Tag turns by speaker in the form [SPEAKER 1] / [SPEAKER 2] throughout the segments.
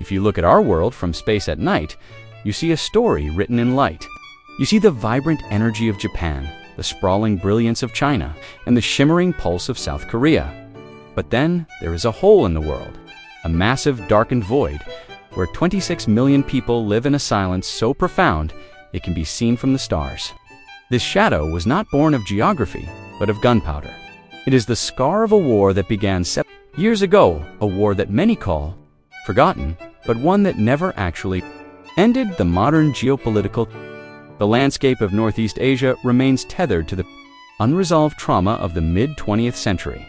[SPEAKER 1] If you look at our world from space at night, you see a story written in light. You see the vibrant energy of Japan, the sprawling brilliance of China, and the shimmering pulse of South Korea. But then there is a hole in the world, a massive darkened void, where 26 million people live in a silence so profound it can be seen from the stars. This shadow was not born of geography, but of gunpowder. It is the scar of a war that began 7 years ago, a war that many call forgotten, but one that never actually ended. The modern geopolitical. The landscape of Northeast Asia remains tethered to the unresolved trauma of the mid-20th century.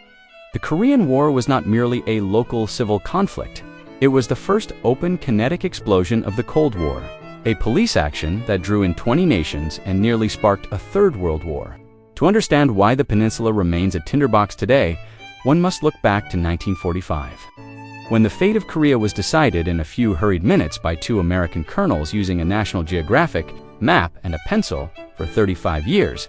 [SPEAKER 1] The Korean War was not merely a local civil conflict. It was the first open kinetic explosion of the Cold War, a police action that drew in 20 nations and nearly sparked a third world war. To understand why the peninsula remains a tinderbox today, one must look back to 1945. When the fate of Korea was decided in a few hurried minutes by two American colonels using a National Geographic map and a pencil for 35 years,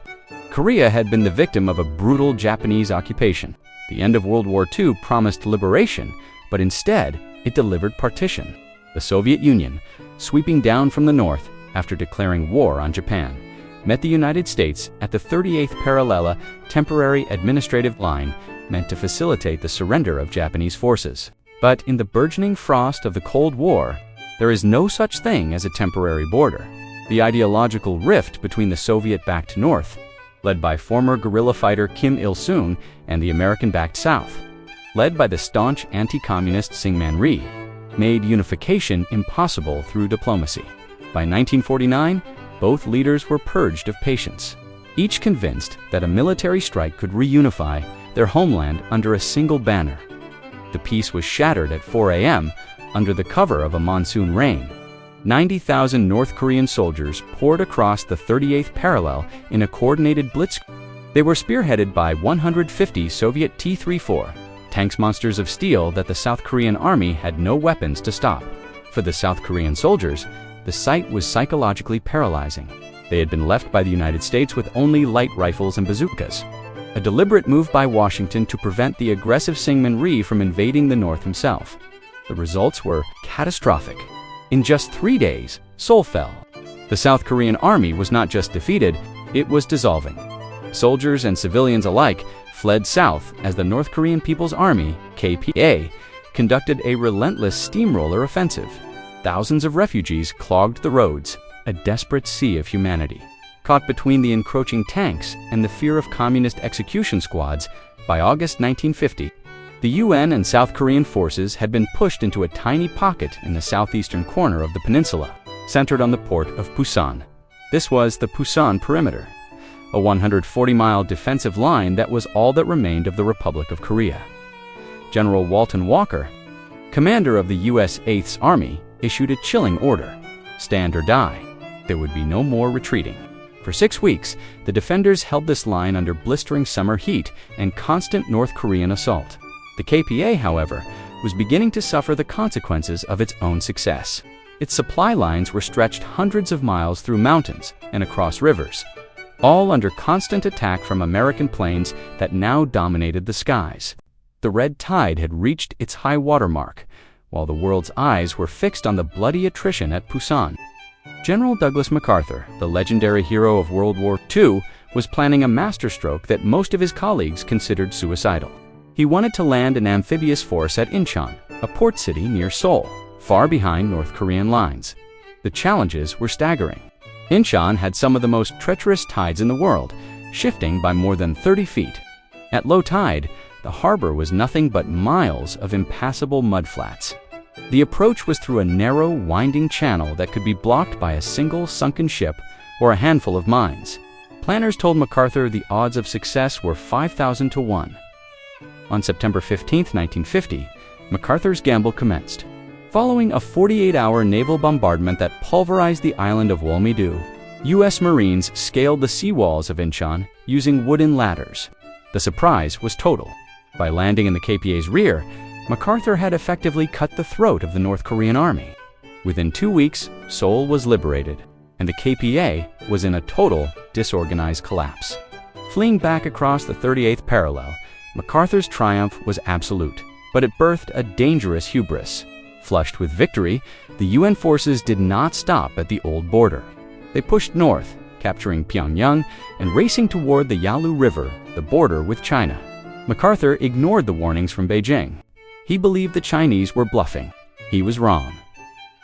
[SPEAKER 1] Korea had been the victim of a brutal Japanese occupation. The end of World War II promised liberation, but instead, it delivered partition. The Soviet Union, sweeping down from the north after declaring war on Japan, met the United States at the 38th parallel, temporary administrative line meant to facilitate the surrender of Japanese forces. But in the burgeoning frost of the Cold War, there is no such thing as a temporary border. The ideological rift between the Soviet-backed North, led by former guerrilla fighter Kim Il-sung, and the American-backed South, led by the staunch anti-communist Syngman Rhee, made unification impossible through diplomacy. By 1949, both leaders were purged of patience, each convinced that a military strike could reunify their homeland under a single banner. The peace was shattered at 4 a.m. under the cover of a monsoon rain. 90,000 North Korean soldiers poured across the 38th parallel in a coordinated blitz. They were spearheaded by 150 Soviet T-34 tanks, monsters of steel that the South Korean army had no weapons to stop. For the South Korean soldiers, the sight was psychologically paralyzing. They had been left by the United States with only light rifles and bazookas, a deliberate move by Washington to prevent the aggressive Syngman Rhee from invading the North himself. The results were catastrophic. In just 3 days, Seoul fell. The South Korean army was not just defeated, it was dissolving. Soldiers and civilians alike fled south as the North Korean People's Army, KPA, conducted a relentless steamroller offensive. Thousands of refugees clogged the roads, a desperate sea of humanity. Caught between the encroaching tanks and the fear of communist execution squads, by August 1950, the UN and South Korean forces had been pushed into a tiny pocket in the southeastern corner of the peninsula, centered on the port of Pusan. This was the Pusan perimeter, a 140-mile defensive line that was all that remained of the Republic of Korea. General Walton Walker, commander of the U.S. 8th Army, issued a chilling order: stand or die. There would be no more retreating. For 6 weeks, the defenders held this line under blistering summer heat and constant North Korean assault. The KPA, however, was beginning to suffer the consequences of its own success. Its supply lines were stretched hundreds of miles through mountains and across rivers, all under constant attack from American planes that now dominated the skies. The red tide had reached its high water mark, while the world's eyes were fixed on the bloody attrition at Pusan. General Douglas MacArthur, the legendary hero of World War II, was planning a masterstroke that most of his colleagues considered suicidal. He wanted to land an amphibious force at Inchon, a port city near Seoul, far behind North Korean lines. The challenges were staggering. Inchon had some of the most treacherous tides in the world, shifting by more than 30 feet. At low tide, the harbor was nothing but miles of impassable mudflats. The approach was through a narrow, winding channel that could be blocked by a single sunken ship or a handful of mines. Planners told MacArthur the odds of success were 5,000 to 1. On September 15, 1950, MacArthur's gamble commenced. Following a 48-hour naval bombardment that pulverized the island of Wolmido, U.S. Marines scaled the seawalls of Inchon using wooden ladders. The surprise was total. By landing in the KPA's rear, MacArthur had effectively cut the throat of the North Korean army. Within 2 weeks, Seoul was liberated, and the KPA was in a total, disorganized collapse. Fleeing back across the 38th parallel, MacArthur's triumph was absolute, but it birthed a dangerous hubris. Flushed with victory, the UN forces did not stop at the old border. They pushed north, capturing Pyongyang and racing toward the Yalu River, the border with China. MacArthur ignored the warnings from Beijing. He believed the Chinese were bluffing. He was wrong.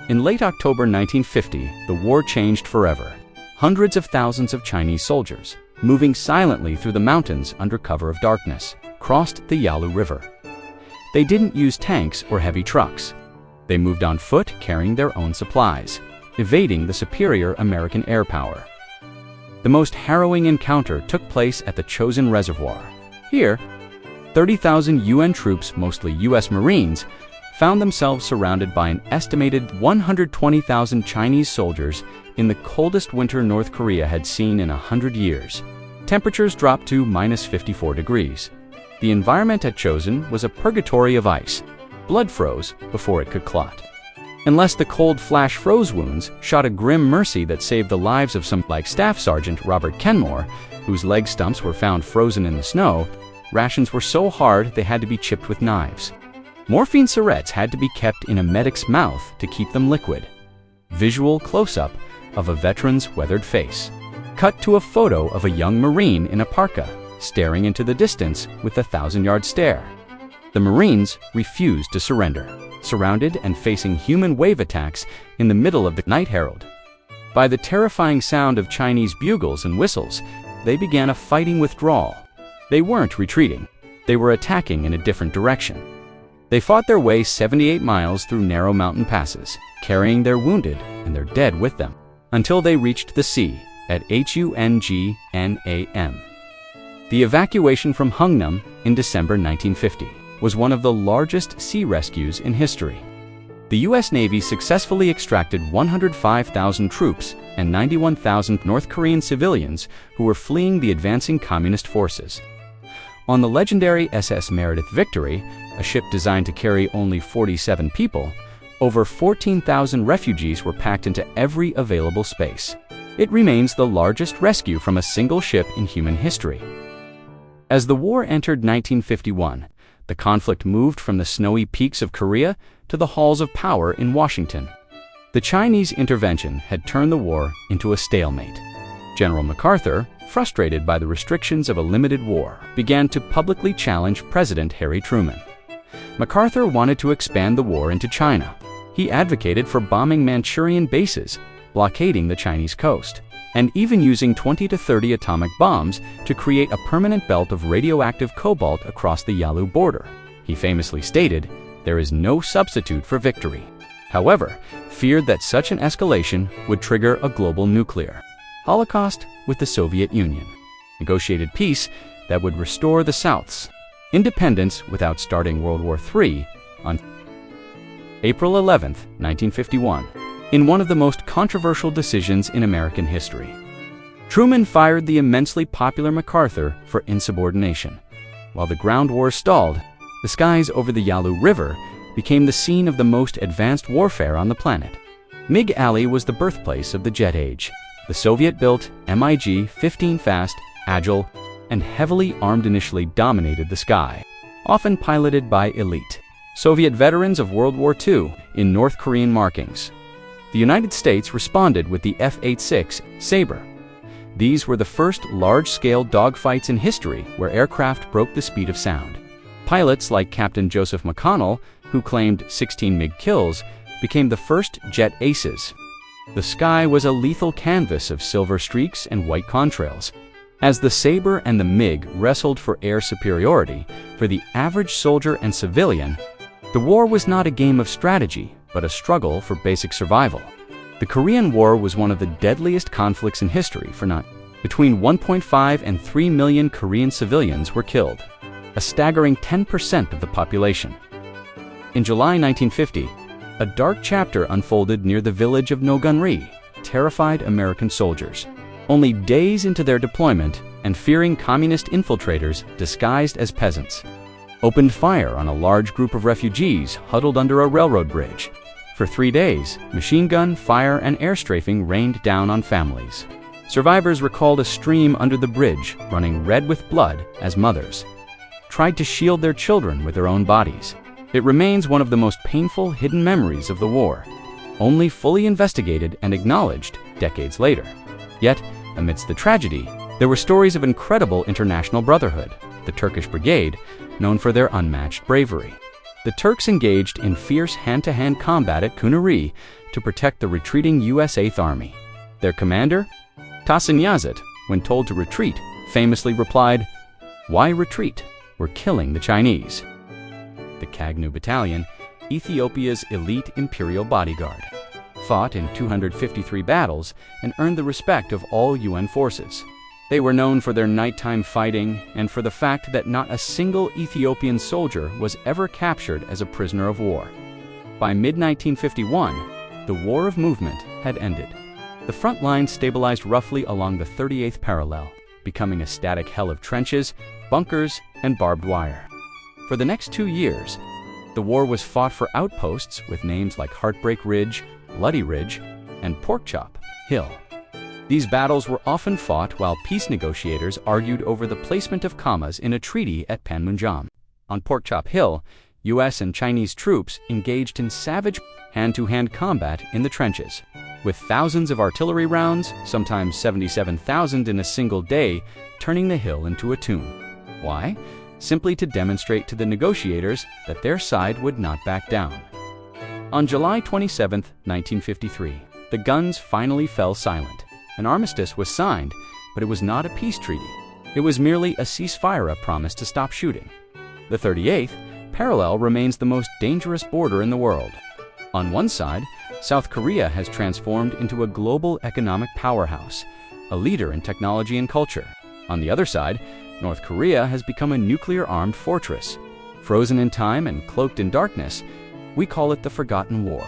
[SPEAKER 1] In late October 1950, the war changed forever. Hundreds of thousands of Chinese soldiers, moving silently through the mountains under cover of darkness, crossed the Yalu River. They didn't use tanks or heavy trucks. They moved on foot carrying their own supplies, evading the superior American air power. The most harrowing encounter took place at the Chosin Reservoir. Here, 30,000 UN troops, mostly US Marines, found themselves surrounded by an estimated 120,000 Chinese soldiers in the coldest winter North Korea had seen in 100 years. Temperatures dropped to -54 degrees. The environment at Chosin was a purgatory of ice. Blood froze before it could clot. Unless the cold flash froze wounds shot a grim mercy that saved the lives of some, like Staff Sergeant Robert Kenmore, whose leg stumps were found frozen in the snow, rations were so hard they had to be chipped with knives. Morphine syrettes had to be kept in a medic's mouth to keep them liquid. Visual close-up of a veteran's weathered face. Cut to a photo of a young Marine in a parka, staring into the distance with a 1,000-yard stare. The Marines refused to surrender, surrounded and facing human wave attacks in the middle of the night herald. By the terrifying sound of Chinese bugles and whistles, they began a fighting withdrawal. They weren't retreating. They were attacking in a different direction. They fought their way 78 miles through narrow mountain passes, carrying their wounded and their dead with them, until they reached the sea at Hungnam. The evacuation from Hungnam in December 1950 was one of the largest sea rescues in history. The U.S. Navy successfully extracted 105,000 troops and 91,000 North Korean civilians who were fleeing the advancing communist forces. On the legendary SS Meredith Victory, a ship designed to carry only 47 people, over 14,000 refugees were packed into every available space. It remains the largest rescue from a single ship in human history. As the war entered 1951, the conflict moved from the snowy peaks of Korea to the halls of power in Washington. The Chinese intervention had turned the war into a stalemate. General MacArthur, frustrated by the restrictions of a limited war, began to publicly challenge President Harry Truman. MacArthur wanted to expand the war into China. He advocated for bombing Manchurian bases, blockading the Chinese coast, and even using 20 to 30 atomic bombs to create a permanent belt of radioactive cobalt across the Yalu border. He famously stated, "There is no substitute for victory." However, feared that such an escalation would trigger a global nuclear holocaust with the Soviet Union. Negotiated peace that would restore the South's independence without starting World War III on April 11, 1951. In one of the most controversial decisions in American history. Truman fired the immensely popular MacArthur for insubordination. While the ground war stalled, the skies over the Yalu River became the scene of the most advanced warfare on the planet. MiG Alley was the birthplace of the jet age. The Soviet-built MiG-15 fast, agile, and heavily armed initially dominated the sky, often piloted by elite Soviet veterans of World War II in North Korean markings. The United States responded with the F-86 Sabre. These were the first large-scale dogfights in history where aircraft broke the speed of sound. Pilots like Captain Joseph McConnell, who claimed 16 MiG kills, became the first jet aces. The sky was a lethal canvas of silver streaks and white contrails. As the Sabre and the MiG wrestled for air superiority, for the average soldier and civilian, the war was not a game of strategy, but a struggle for basic survival. The Korean War was one of the deadliest conflicts in history for not. Between 1.5 and 3 million Korean civilians were killed, a staggering 10% of the population. In July 1950, a dark chapter unfolded near the village of Nogunri, terrified American soldiers. Only days into their deployment and fearing communist infiltrators disguised as peasants, opened fire on a large group of refugees huddled under a railroad bridge. For 3 days, machine gun, fire, and air strafing rained down on families. Survivors recalled a stream under the bridge running red with blood as mothers tried to shield their children with their own bodies. It remains one of the most painful hidden memories of the war, only fully investigated and acknowledged decades later. Yet, amidst the tragedy, there were stories of incredible international brotherhood. The Turkish Brigade, known for their unmatched bravery. The Turks engaged in fierce hand-to-hand combat at Kunari to protect the retreating US 8th Army. Their commander, Chosin, when told to retreat, famously replied, "Why retreat? We're killing the Chinese." The Kagnu Battalion, Ethiopia's elite imperial bodyguard, fought in 253 battles and earned the respect of all UN forces. They were known for their nighttime fighting and for the fact that not a single Ethiopian soldier was ever captured as a prisoner of war. By mid-1951, the War of Movement had ended. The front line stabilized roughly along the 38th parallel, becoming a static hell of trenches, bunkers, and barbed wire. For the next 2 years, the war was fought for outposts with names like Heartbreak Ridge, Bloody Ridge, and Porkchop Hill. These battles were often fought while peace negotiators argued over the placement of commas in a treaty at Panmunjom. On Porkchop Hill, US and Chinese troops engaged in savage hand-to-hand combat in the trenches, with thousands of artillery rounds, sometimes 77,000 in a single day, turning the hill into a tomb. Why? Simply to demonstrate to the negotiators that their side would not back down. On July 27, 1953, the guns finally fell silent. An armistice was signed, but it was not a peace treaty. It was merely a ceasefire, a promise to stop shooting. The 38th parallel remains the most dangerous border in the world. On one side, South Korea has transformed into a global economic powerhouse, a leader in technology and culture. On the other side, North Korea has become a nuclear-armed fortress. Frozen in time and cloaked in darkness, we call it the Forgotten War.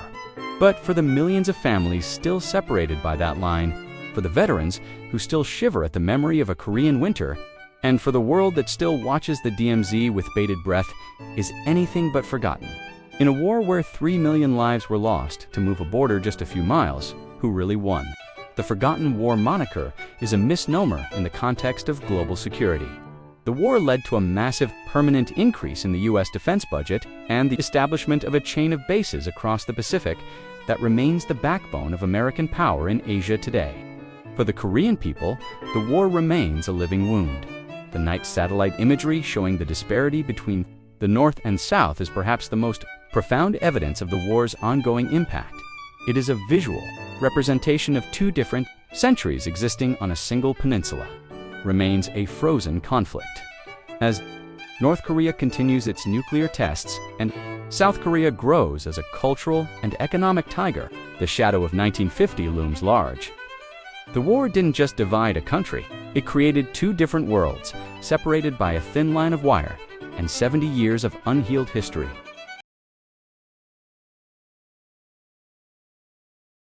[SPEAKER 1] But for the millions of families still separated by that line, for the veterans who still shiver at the memory of a Korean winter, and for the world that still watches the DMZ with bated breath, is anything but forgotten. In a war where 3 million lives were lost to move a border just a few miles, who really won? The Forgotten War moniker is a misnomer in the context of global security. The war led to a massive permanent increase in the US defense budget and the establishment of a chain of bases across the Pacific that remains the backbone of American power in Asia today. For the Korean people, the war remains a living wound. The night satellite imagery showing the disparity between the North and South is perhaps the most profound evidence of the war's ongoing impact. It is a visual representation of 2 different centuries existing on a single peninsula. Remains a frozen conflict. As North Korea continues its nuclear tests and South Korea grows as a cultural and economic tiger, the shadow of 1950 looms large. The war didn't just divide a country, it created 2 different worlds, separated by a thin line of wire and 70 years of unhealed history.